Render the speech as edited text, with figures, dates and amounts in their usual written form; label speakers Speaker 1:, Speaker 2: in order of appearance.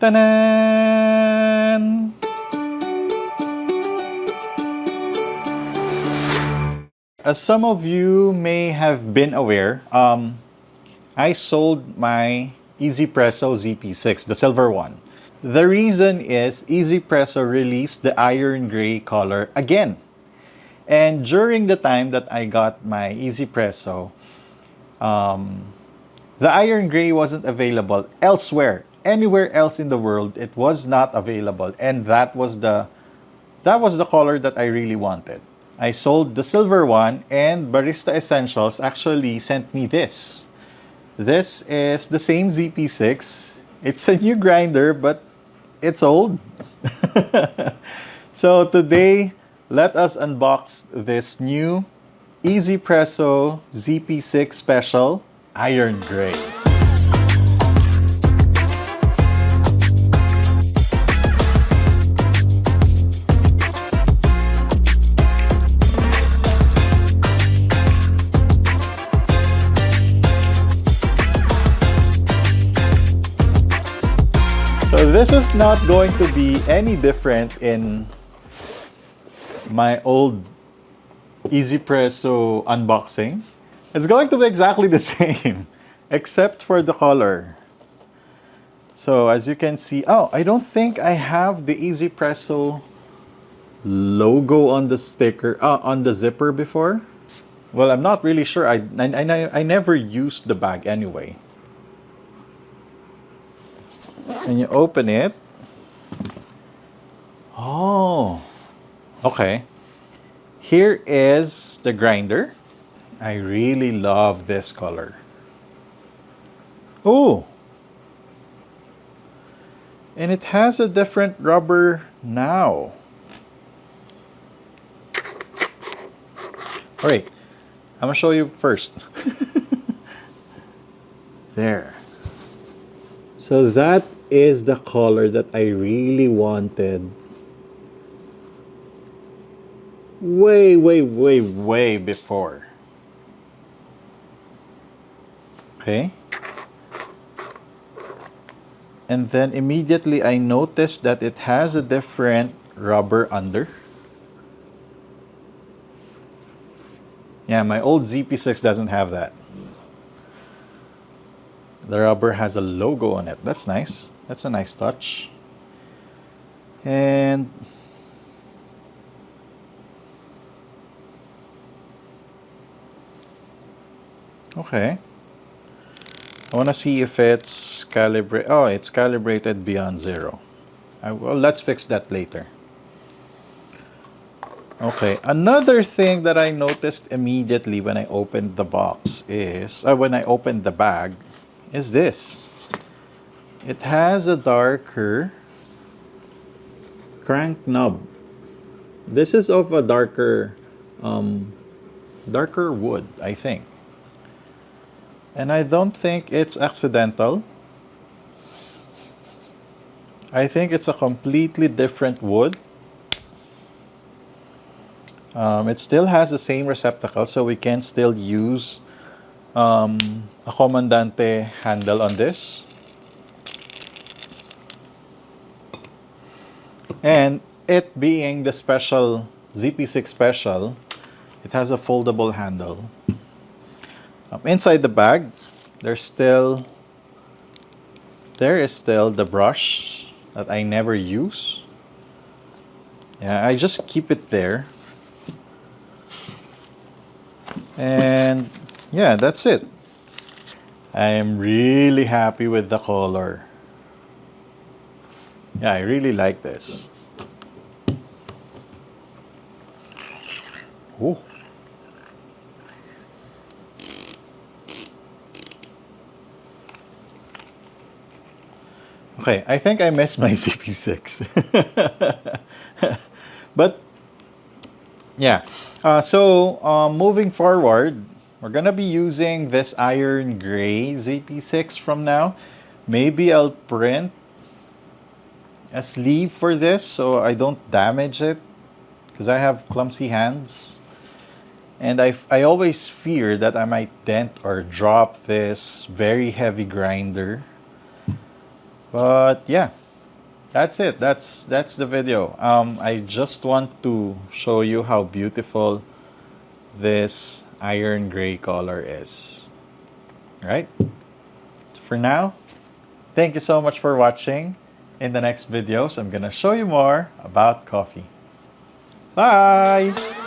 Speaker 1: Ta-da! As some of you may have been aware, I sold my ZP6 ZP6, the silver one. The reason is ZP released the iron gray color again. And during the time that I got my ZP, the iron gray wasn't available elsewhere. Anywhere else in the world, it was not available. And that was the color that I really wanted. I sold the silver one, and Barista Essentials actually sent me this. This is the same ZP6. It's a new grinder, but it's old. So today, let us unbox this new 1Zpresso ZP6 Special Iron Gray. So this is not going to be any different in my old 1Zpresso unboxing. It's going to be exactly the same, except for the color. So as you can see, oh, I don't think I have the 1Zpresso logo on the sticker, on the zipper before. Well, I'm not really sure. I never used the bag anyway. And you open it. Oh, okay. Here is the grinder. I really love this color. Oh, and it has a different rubber now. All right, I'm gonna show you first. There. So that is the color that I really wanted. Way before. Okay. And then immediately I noticed that it has a different rubber under. Yeah, my old ZP6 doesn't have that. The rubber has a logo on it. That's nice. That's a nice touch. And okay. I want to see if it's calibrated. Oh, it's calibrated beyond 0. Well, let's fix that later. Okay, another thing that I noticed immediately when I opened the box is, when I opened the bag, is this. It has a darker crank knob. This is of a darker wood, I think. And I don't think it's accidental. I think it's a completely different wood. It still has the same receptacle, so we can still use a Comandante handle on this. And it being the special ZP6 Special, it has a foldable handle. Inside the bag, there is still the brush that I never use. Yeah, I just keep it there. And yeah, that's it. I am really happy with the color. Yeah, I really like this. Ooh. Okay, I think I missed my ZP6. But yeah, moving forward, we're gonna be using this iron gray ZP6 from now. Maybe I'll print a sleeve for this so I don't damage it, because I have clumsy hands. And I always fear that I might dent or drop this very heavy grinder. But yeah, That's it. That's the video. I just want to show you how beautiful this iron gray color is. Right? For now, thank you so much for watching. In the next videos, I'm gonna show you more about coffee. Bye!